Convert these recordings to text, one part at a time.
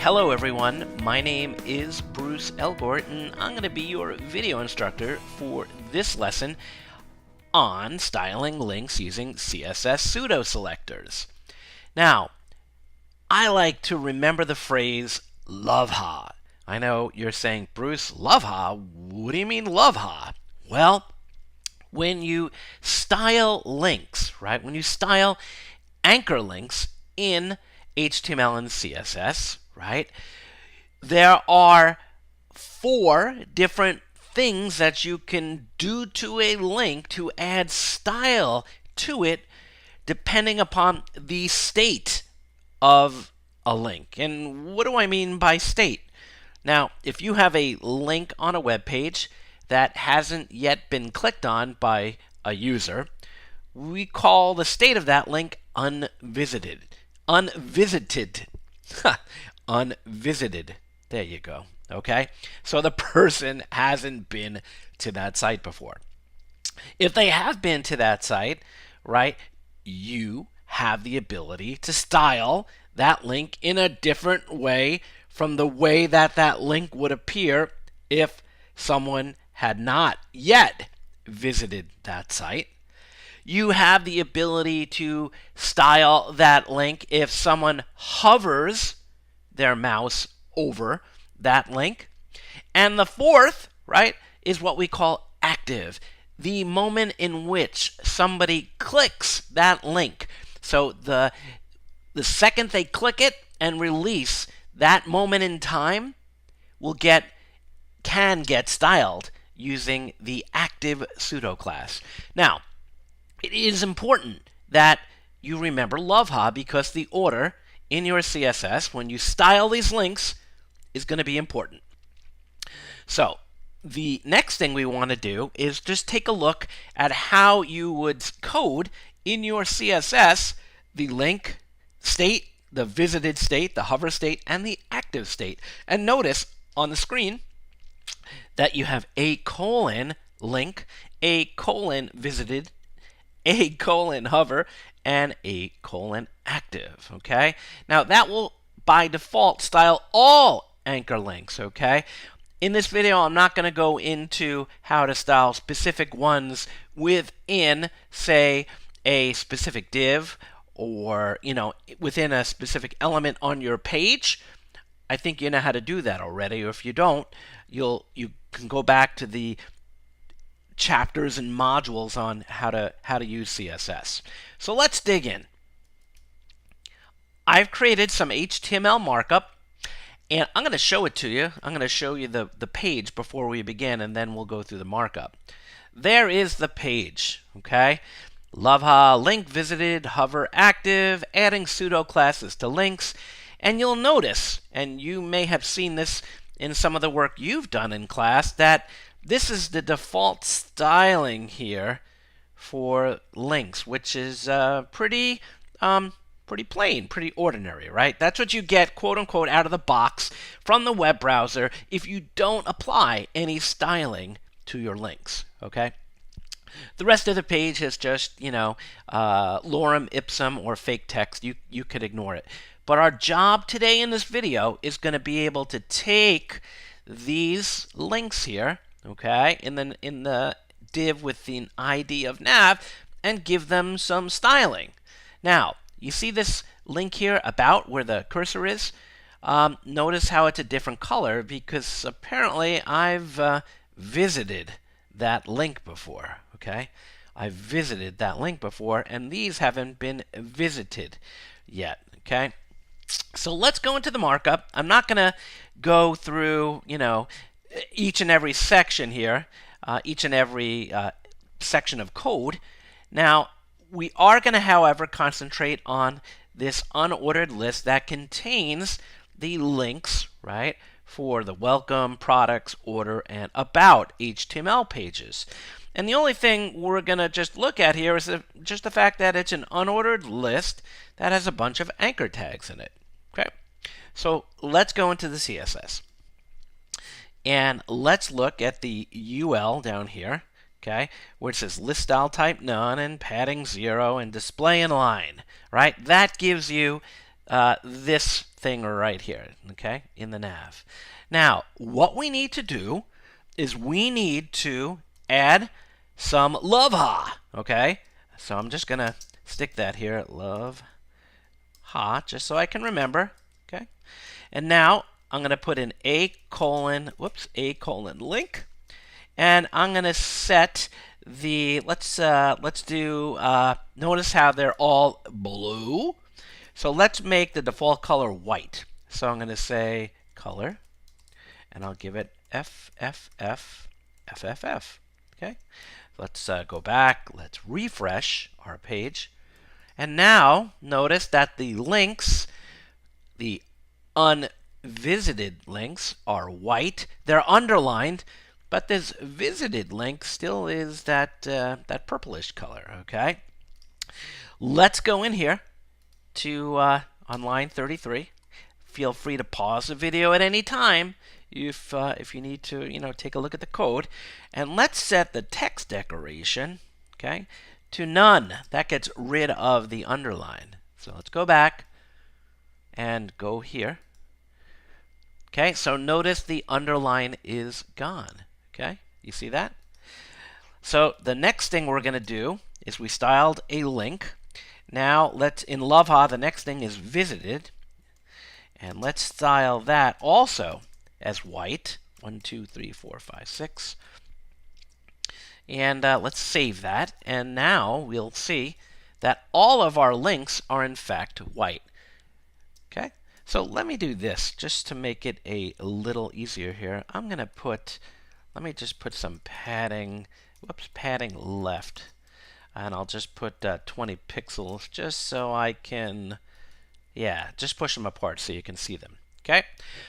Hello everyone, my name is Bruce Elgort and I'm going to be your video instructor for this lesson on styling links using CSS pseudo selectors. Now, I like to remember the phrase LoveHa. I know you're saying, Bruce, LoveHa? What do you mean LoveHa? Well, when you style links, right? When you style anchor links in HTML and CSS, right? There are 4 different things that you can do to a link to add style to it depending upon the state of a link. And what do I mean by state? Now, if you have a link on a web page that hasn't yet been clicked on by a user, we call the state of that link unvisited. Unvisited. Unvisited. There you go. Okay? So the person hasn't been to that site before. If they have been to that site, right, you have the ability to style that link in a different way from the way that that link would appear if someone had not yet visited that site. You have the ability to style that link if someone hovers their mouse over that link. And the 4th, right, is what we call active, the moment in which somebody clicks that link. So the second they click it and release, that moment in time can get styled using the active pseudo class. Now, it is important that you remember LoveHa because the order in your CSS when you style these links is going to be important. So the next thing we want to do is just take a look at how you would code in your CSS the link state, the visited state, the hover state, and the active state. And notice on the screen that you have a colon link, a colon visited, a colon hover, and a colon active. Okay? Now that will by default style all anchor links. Okay? In this video, I'm not going to go into how to style specific ones within, say, a specific div or, within a specific element on your page. I think you know how to do that already, or if you don't, you can go back to the chapters and modules on how to use CSS. So let's dig in. I've created some HTML markup, and I'm going to show it to you. I'm going to show you the page before we begin, and then we'll go through the markup. There is the page, okay? LoveHa, link visited, hover active, adding pseudo classes to links. And you'll notice, and you may have seen this in some of the work you've done in class, that this is the default styling here for links, which is pretty plain, pretty ordinary, right? That's what you get, quote unquote, out of the box from the web browser if you don't apply any styling to your links, okay? The rest of the page is just, lorem ipsum or fake text. You could ignore it. But our job today in this video is going to be able to take these links here, okay, in the div with the ID of nav, and give them some styling. Now, you see this link here about where the cursor is? Notice how it's a different color because apparently I've visited that link before, okay? I've visited that link before, and these haven't been visited yet, okay? So let's go into the markup. I'm not going to go through, each and every section here, each and every section of code. Now, we are going to, however, concentrate on this unordered list that contains the links, right, for the welcome, products, order, and about HTML pages. And the only thing we're going to just look at here is just the fact that it's an unordered list that has a bunch of anchor tags in it. Okay, so let's go into the CSS. And let's look at the UL down here, okay, where it says list style type none and padding 0 and display inline, right? That gives you this thing right here, okay, in the nav. Now, what we need to do is we need to add some LoveHa, okay? So I'm just going to stick that here, LoveHa, just so I can remember, okay? And now I'm going to put in a colon link, and I'm going to set the, let's do, notice how they're all blue. So let's make the default color white. So I'm going to say color, and I'll give it FFF. Okay, let's go back. Let's refresh our page. And now notice that the links, the unvisited links, are white. They're underlined, but this visited link still is that purplish color. Okay, let's go in here to on line 33. Feel free to pause the video at any time if you need to take a look at the code, and let's set the text decoration, okay, to none. That gets rid of the underline. So let's go back and go here. Okay, so notice the underline is gone. Okay, you see that? So the next thing we're going to do is we styled a link. Now let's, in LoveHa, the next thing is visited, and let's style that also as white. 1, 2, 3, 4, 5, 6. And let's save that. And now we'll see that all of our links are in fact white. Okay, so let me do this just to make it a little easier here. I'm going to put, let me just put some padding, padding left. And I'll just put 20 pixels just so I can, just push them apart so you can see them. Okay,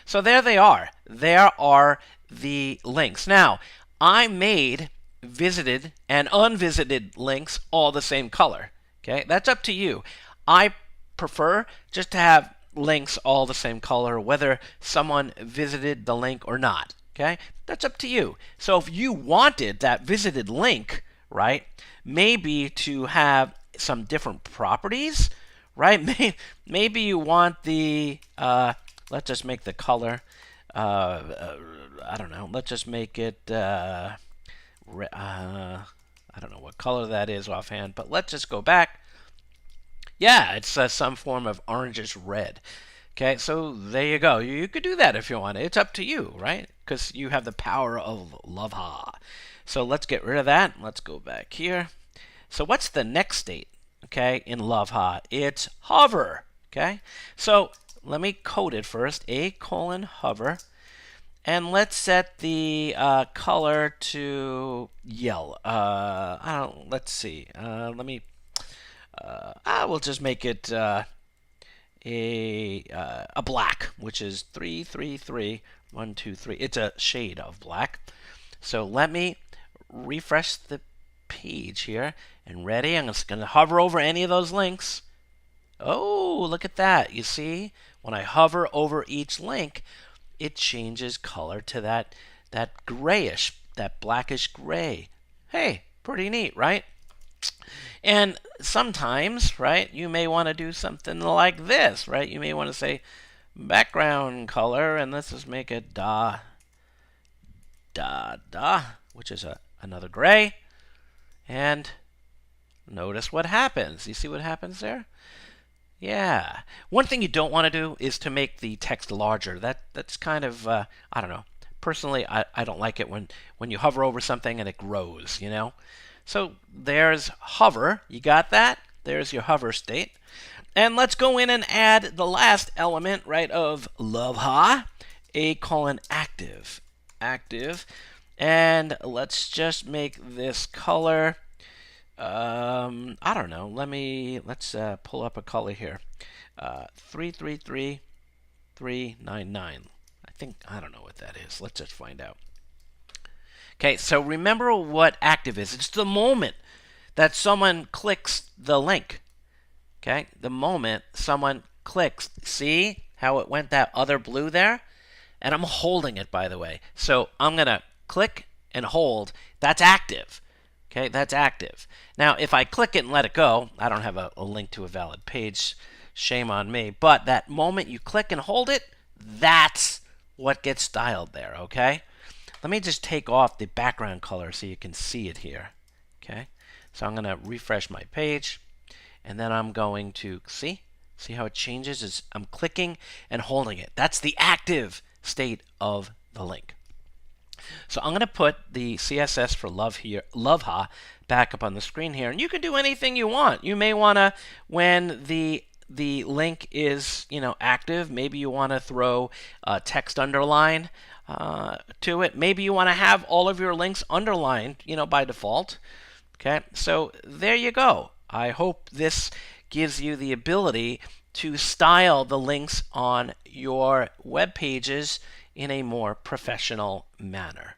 so there they are. There are the links. Now, I made visited and unvisited links all the same color. Okay, that's up to you. I prefer just to have links all the same color, whether someone visited the link or not. Okay, that's up to you. So if you wanted that visited link, right, maybe to have some different properties, right? Maybe you want the, let's just make the color, I don't know, let's just make it, I don't know what color that is offhand, but let's just go back. Yeah, it's some form of orangish red. Okay, so there you go. You could do that if you want. It's up to you, right? Because you have the power of LoveHa. So let's get rid of that. Let's go back here. So what's the next state, okay, in LoveHa? It's hover, okay? So let me code it first, a:hover, and let's set the color to yellow. Let's see. We'll just make it a black, which is 3, 3, 3, 1, 2, 3. It's a shade of black. So let me refresh the page here, and ready. I'm just going to hover over any of those links. Oh, look at that. You see, when I hover over each link, it changes color to that grayish, that blackish gray. Hey, pretty neat, right? And sometimes, right, you may want to do something like this, right? You may want to say background color, and let's just make it da, which is another gray. And notice what happens. You see what happens there? Yeah. One thing you don't want to do is to make the text larger. That's kind of, I don't know. Personally, I don't like it when you hover over something and it grows, you know? So there's hover. You got that? There's your hover state. And let's go in and add the last element, right, of LoveHa, a:active. Active. And let's just make this color, I don't know, let's pull up a color here. 333399. I don't know what that is. Let's just find out. Okay, so remember what active is. It's the moment that someone clicks the link. Okay, the moment someone clicks. See how it went that other blue there? And I'm holding it, by the way. So I'm going to click and hold. That's active. Okay, that's active. Now, if I click it and let it go, I don't have a link to a valid page. shame on me. But that moment you click and hold it, that's what gets styled there, okay? Let me just take off the background color so you can see it here, okay? So I'm going to refresh my page, and then I'm going to, see how it changes as I'm clicking and holding it. That's the active state of the link. So I'm going to put the CSS for LoveHa back up on the screen here, and you can do anything you want. You may want to, when the link is active, maybe you want to throw a text underline to it. Maybe you want to have all of your links underlined, by default. Okay, so there you go. I hope this gives you the ability to style the links on your web pages in a more professional manner.